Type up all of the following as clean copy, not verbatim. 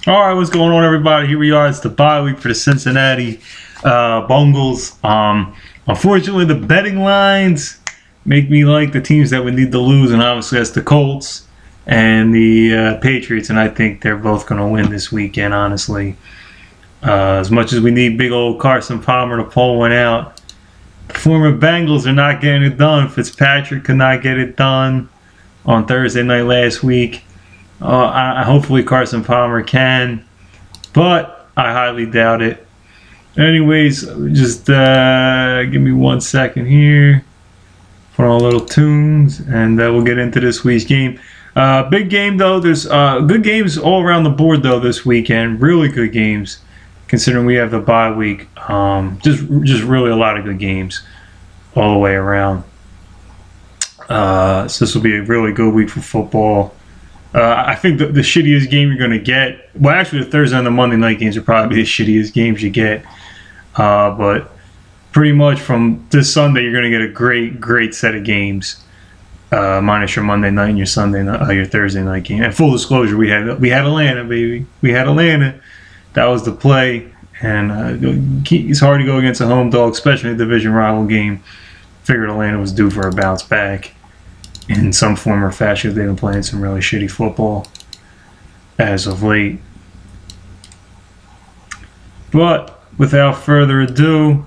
All right, what's going on, everybody? Here we are. It's the bye week for the Cincinnati Bungles. Unfortunately, the betting lines make me like the teams that we need to lose, and obviously that's the Colts and the Patriots, and I think they're both going to win this weekend, honestly. As much as we need big old Carson Palmer to pull one out, the former Bengals are not getting it done. Fitzpatrick could not get it done on Thursday night last week. Hopefully Carson Palmer can, but I highly doubt it. Anyways, just give me 1 second here. Put on a little tunes, and we'll get into this week's game. Big game, though. There's good games all around the board, though, this weekend. Really good games, considering we have the bye week. Just really a lot of good games all the way around. So this will be a really good week for football. I think the shittiest game you're going to get, well, actually the Thursday and the Monday night games are probably the shittiest games you get. But pretty much from this Sunday, you're going to get a great set of games, minus your Monday night and your your Thursday night game. And full disclosure, we had Atlanta, baby. We had Atlanta. That was the play. And it's hard to go against a home dog, especially a division rival game. Figured Atlanta was due for a bounce back in some form or fashion. They've been playing some really shitty football as of late. But without further ado,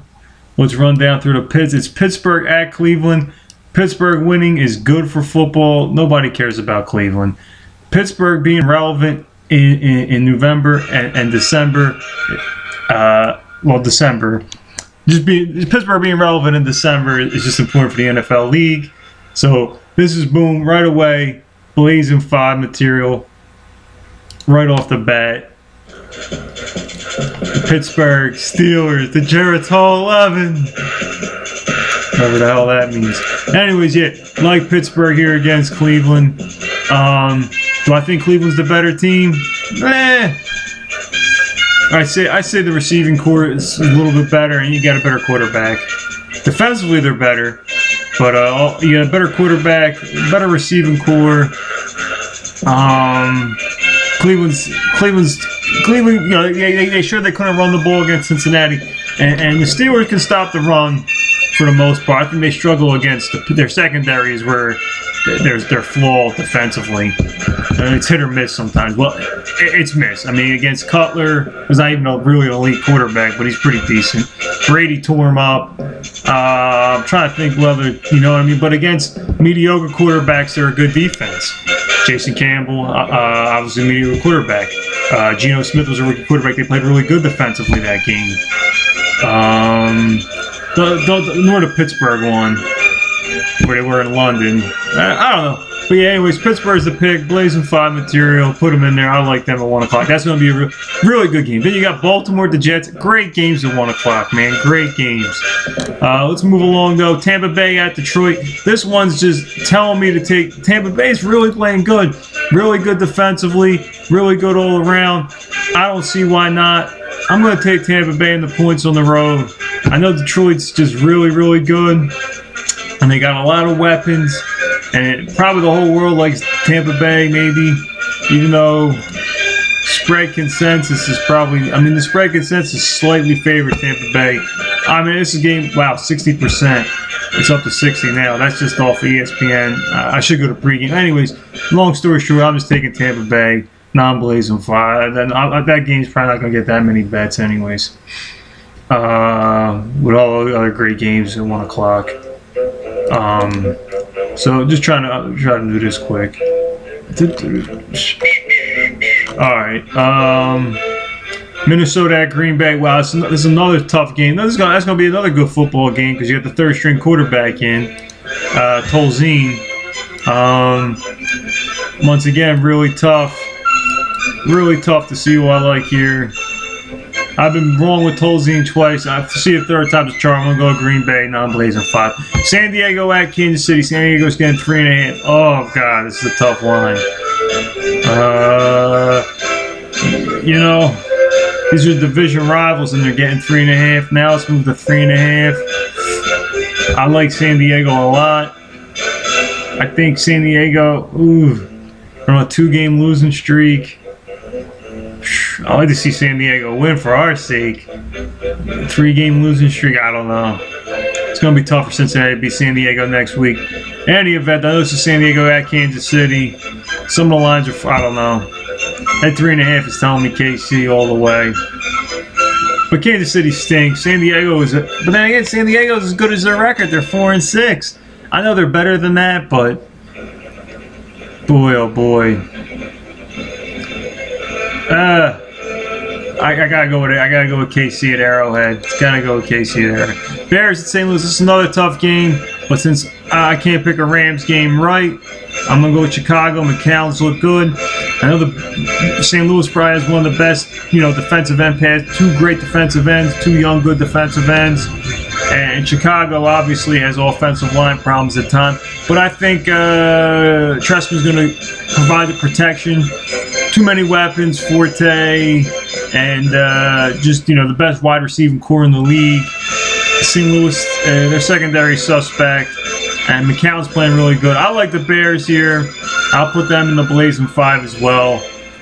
let's run down through the pits. It's Pittsburgh at Cleveland. Pittsburgh winning is good for football. Nobody cares about Cleveland. Pittsburgh being relevant in November and December. December. Pittsburgh being relevant in December is just important for the NFL league. So this is boom right away, blazing 5 material right off the bat. The Pittsburgh Steelers, the Geritol 11, whatever the hell that means. Anyways, yeah, like Pittsburgh here against Cleveland. Do I think Cleveland's the better team? I say the receiving core is a little bit better, and you got a better quarterback. Defensively, they're better. But you got a better quarterback, better receiving core. Cleveland. You know, they sure they couldn't run the ball against Cincinnati, and the Steelers can stop the run for the most part. I think they struggle against their secondaries where they're flawed defensively. It's hit or miss sometimes. Well, it's miss. I mean, against Cutler, who's not even really an elite quarterback, but he's pretty decent. Brady tore him up. I'm trying to think whether, you know what I mean? But against mediocre quarterbacks, they're a good defense. Jason Campbell, obviously a mediocre quarterback. Geno Smith was a rookie quarterback. They played really good defensively that game. Nor the Pittsburgh one, where they were in London. I don't know. But yeah, anyways, Pittsburgh's the pick. Blazing 5 material. Put them in there. I like them at 1 o'clock. That's going to be a really good game. Then you got Baltimore, the Jets. Great games at 1 o'clock, man. Great games. Let's move along, though. Tampa Bay at Detroit. This one's just telling me to take... Tampa Bay's really playing good. Really good defensively. Really good all around. I don't see why not. I'm going to take Tampa Bay in the points on the road. I know Detroit's just really good. And they got a lot of weapons. And probably the whole world likes Tampa Bay, maybe. Even though spread consensus is probably... I mean, the spread consensus is slightly favored Tampa Bay. I mean, this is a game... Wow, 60%. It's up to 60 now. That's just off ESPN. I should go to pregame. Anyways, long story short, I'm just taking Tampa Bay. Non-blazing 5. That game's probably not going to get that many bets anyways. With all the other great games at 1 o'clock. So just trying to do this quick. All right. Minnesota at Green Bay. Wow, this is another tough game. That's going to be another good football game because you got the third-string quarterback in, Tolzien. Once again, really tough. Really tough to see who I like here. I've been wrong with Tolzien twice. I have to see a third time's a charm. I'm going to go Green Bay, non-blazing 5. San Diego at Kansas City. San Diego's getting 3.5. Oh, God, this is a tough line. You know, these are division rivals, and they're getting 3.5. Now let's move to 3.5. I like San Diego a lot. I think San Diego, on a 2-game losing streak. I like to see San Diego win for our sake. 3-game losing streak, I don't know. It's going to be tough for Cincinnati to beat San Diego next week. In any event, I know this is San Diego at Kansas City. Some of the lines are, I don't know. At 3.5 is telling me KC all the way. But Kansas City stinks. San Diego is, but then again, San Diego's as good as their record. They're 4-6. I know they're better than that, but boy, oh boy. I gotta go with it. I gotta go with KC at Arrowhead. Gotta go with KC at Arrowhead. Bears at St. Louis. This is another tough game, but since I can't pick a Rams game right, I'm gonna go with Chicago. McCown's look good. I know the St. Louis probably has one of the best, defensive end pairs. 2 great defensive ends, 2 young good defensive ends. And Chicago obviously has offensive line problems at times. But I think Trestman's going to provide the protection. Too many weapons, Forte, and just, the best wide receiving core in the league. St. Louis, their secondary suspect. And McCown's playing really good. I like the Bears here. I'll put them in the Blazing 5 as well.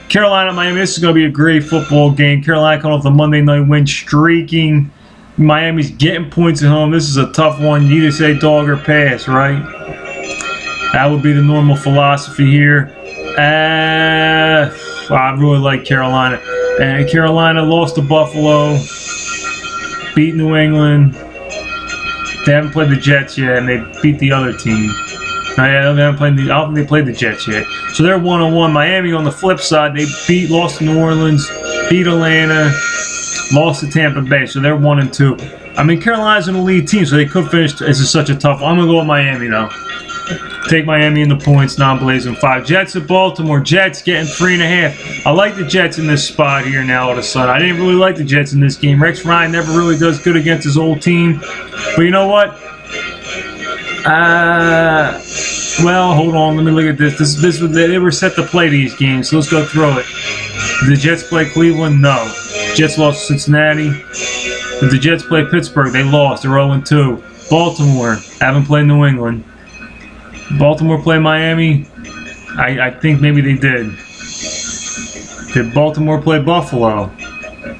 Carolina, Miami, this is going to be a great football game. Carolina coming off the Monday night win, streaking. Miami's getting points at home. This is a tough one. You either say dog or pass, right? That would be the normal philosophy here. I really like Carolina. And Carolina lost to Buffalo, beat New England. They haven't played the Jets yet, and they beat the other team. They haven't played I don't think they played the Jets yet. So they're 1-1. Miami on the flip side, they lost to New Orleans, beat Atlanta, lost to Tampa Bay, so they're 1-2. I mean, Carolina's an elite team, so they could finish. This is such a tough one. I'm going to go with Miami, though. Take Miami in the points, non-Blazing 5. Jets at Baltimore. Jets getting 3.5. I like the Jets in this spot here now all of a sudden. I didn't really like the Jets in this game. Rex Ryan never really does good against his old team. But you know what? Well, hold on. Let me look at this. They were set to play these games, so let's go through it. Did the Jets play Cleveland? No. Jets lost to Cincinnati. Did the Jets play Pittsburgh? They lost. They're 0-2. Baltimore. Haven't played New England. Baltimore play Miami? I think maybe they did. Did Baltimore play Buffalo?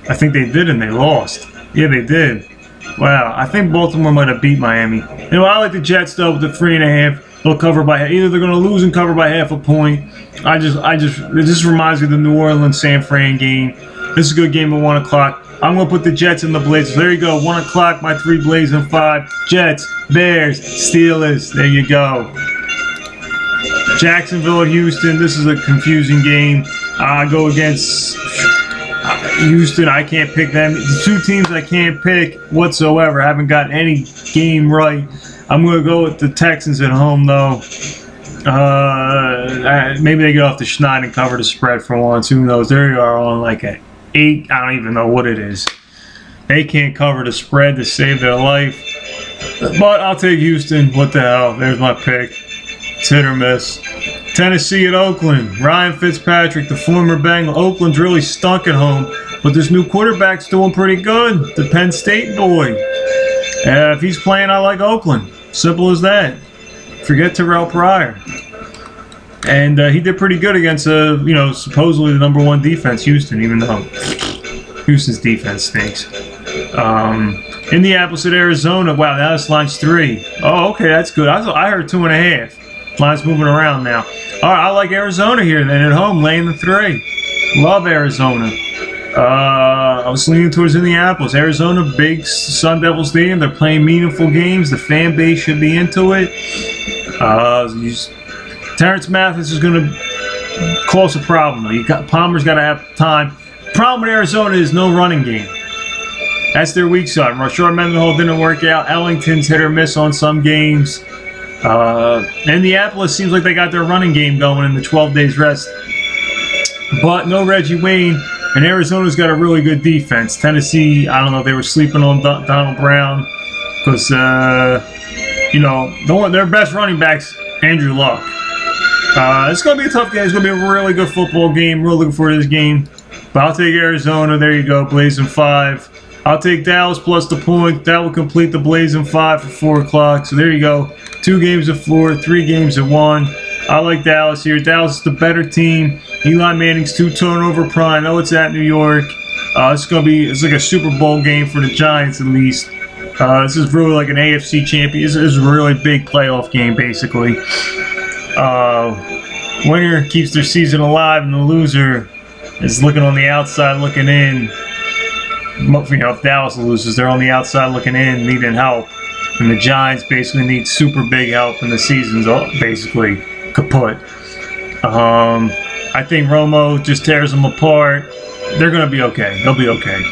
I think they did and they lost. Yeah, they did. Wow, I think Baltimore might have beat Miami. I like the Jets though with the 3.5. They'll cover by either they're going to lose and cover by half a point. It just reminds me of the New Orleans San Fran game. This is a good game at 1 o'clock. I'm going to put the Jets in the Blazers. There you go. 1 o'clock, my 3 Blazing 5. Jets, Bears, Steelers. There you go. Jacksonville at Houston. This is a confusing game. I go against Houston. I can't pick them. The 2 teams I can't pick whatsoever. I haven't got any game right. I'm going to go with the Texans at home, though. Maybe they get off the schneid and cover the spread for once. Who knows? There you are on like an 8. I don't even know what it is. They can't cover the spread to save their life. But I'll take Houston. What the hell? There's my pick. It's hit or miss. Tennessee at Oakland. Ryan Fitzpatrick, the former Bengal. Oakland's really stunk at home. But this new quarterback's doing pretty good. The Penn State boy. If he's playing, I like Oakland. Simple as that. Forget Terrell Pryor. And he did pretty good against, supposedly the #1 defense, Houston, even though Houston's defense stinks. Indianapolis at Arizona. Wow, now this line's 3. Oh, okay, that's good. I heard 2.5. Line's moving around now. All right, I like Arizona here then at home, laying the 3. Love Arizona. I was leaning towards Indianapolis. Arizona, big Sun Devil Stadium. They're playing meaningful games. The fan base should be into it. Terrence Mathis is going to cause a problem, though. Palmer's got to have time. Problem with Arizona is no running game. That's their weak side. Rashard Mendenhall didn't work out. Ellington's hit or miss on some games. Indianapolis seems like they got their running game going in the 12 days rest. But no Reggie Wayne. And Arizona's got a really good defense. Tennessee, I don't know if they were sleeping on Donald Brown. Because, their best running back's Andrew Luck. It's going to be a tough game. It's going to be a really good football game. Really looking forward to this game. But I'll take Arizona. There you go, Blazing 5. I'll take Dallas plus the point. That will complete the Blazing 5 for 4 o'clock. So there you go. 2 games at 4, 3 games at 1. I like Dallas here. Dallas is the better team. Eli Manning's 2-turnover prime. I know it's at New York. It's like a Super Bowl game for the Giants at least. This is really like an AFC champion. This is a really big playoff game, basically. Winner keeps their season alive, and the loser is looking on the outside, looking in. You know, if Dallas loses, they're on the outside looking in, needing help. And the Giants basically need super big help, and the season's basically kaput. I think Romo just tears them apart. They're going to be okay. They'll be okay.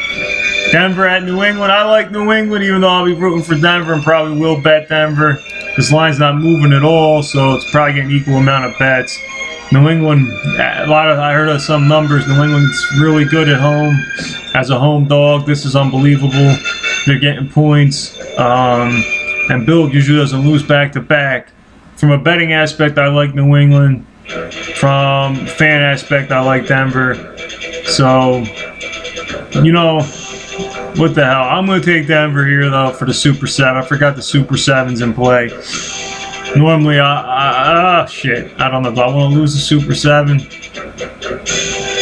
Denver at New England. I like New England, even though I'll be rooting for Denver and probably will bet Denver. This line's not moving at all, so it's probably getting an equal amount of bets. New England, I heard of some numbers. New England's really good at home as a home dog. This is unbelievable. They're getting points. And Bill usually doesn't lose back-to-back. From a betting aspect, I like New England. From fan aspect, I like Denver. So, you know, what the hell? I'm going to take Denver here, though, for the Super 7. I forgot the Super 7's in play. Normally, shit. I don't know. Do I want to lose the Super 7?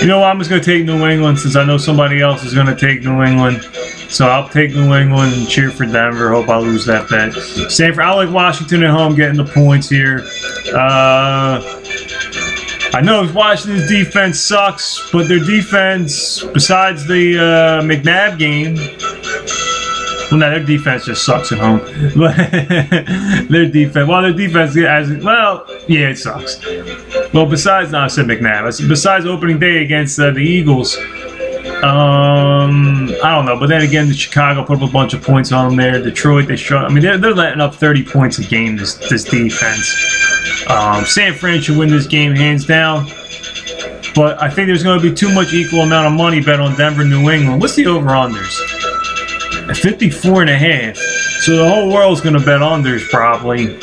You know what? I'm just going to take New England since I know somebody else is going to take New England. So I'll take New England and cheer for Denver. Hope I lose that bet. Stanford. I like Washington at home getting the points here. I know Washington's defense sucks, but their defense, besides the McNabb game, well, no, their defense just sucks at home. But their defense, yeah, it sucks. Well, besides, I said McNabb. Besides opening day against the Eagles, I don't know. But then again, the Chicago put up a bunch of points on them there. Detroit, they struggle. I mean, they're letting up 30 points a game, this defense. San Fran should win this game hands down. But I think there's going to be too much equal amount of money bet on Denver, New England. What's the over-unders? 54.5. So the whole world's going to bet unders probably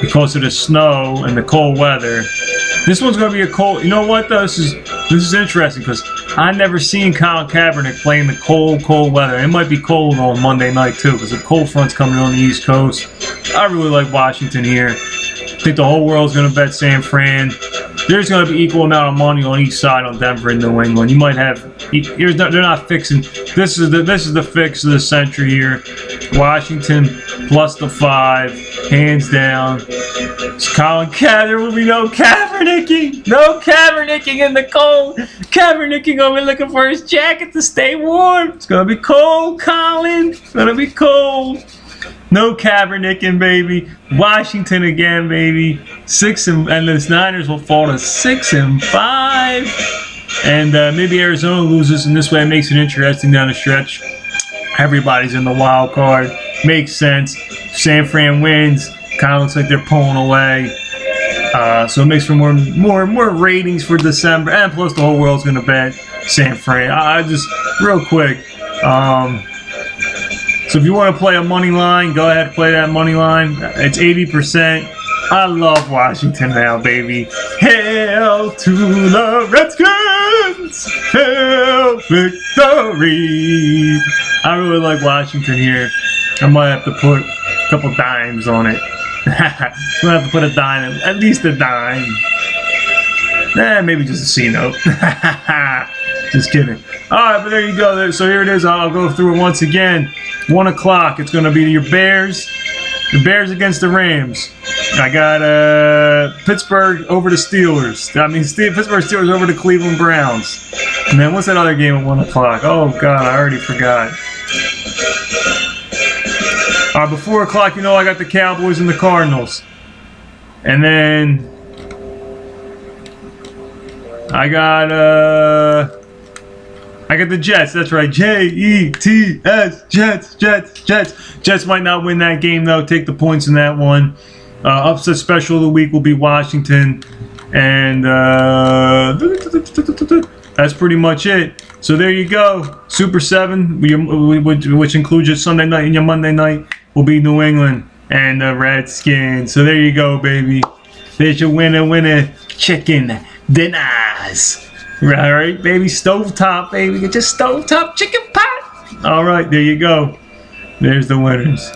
because of the snow and the cold weather. This one's going to be a cold. You know what though? This is interesting because I never seen Colin Kaepernick play in the cold weather. It might be cold on Monday night too because the cold front's coming on the East Coast. I really like Washington here. I think the whole world's going to bet San Fran. There's going to be equal amount of money on each side on Denver and New England. You might have. They're not fixing. This is the fix of the century here. Washington plus the 5, hands down. It's Colin Kaepernick. There will be no Kaepernicking. No Kaepernicking in the cold. Kaepernicking over looking for his jacket to stay warm. It's gonna be cold, Colin. It's gonna be cold. No Kaepernicking, baby. Washington again, baby. 6 and the Niners will fall to 6-5. And maybe Arizona loses, and this way it makes it interesting down the stretch. Everybody's in the wild card. Makes sense. San Fran wins. Kind of looks like they're pulling away. So it makes for more ratings for December. And plus the whole world's going to bet San Fran. Just real quick. So if you want to play a money line, go ahead and play that money line. It's 80%. I love Washington now, baby. Hail to the Redskins! Hail victory! I really like Washington here. I might have to put a couple dimes on it. I'm gonna have to put a dime, at least a dime. Maybe just a C note. Just kidding. Alright, but there you go. So here it is. I'll go through it once again. 1 o'clock. It's going to be your Bears. The Bears against the Rams. I got Pittsburgh over the Steelers. I mean, Pittsburgh Steelers over the Cleveland Browns. And then what's that other game at 1 o'clock? Oh, God, I already forgot. All right, before 4 o'clock, you know I got the Cowboys and the Cardinals. And then I got the Jets. That's right. Jets. Jets might not win that game, though. Take the points in that one. Upset special of the week will be Washington. And that's pretty much it. So there you go. Super 7, which includes your Sunday night and your Monday night, will be New England and the Redskins. So there you go, baby. There's your winner chicken dinners. Alright, baby, stovetop, baby. Get your stovetop chicken pot. Alright, there you go. There's the winners.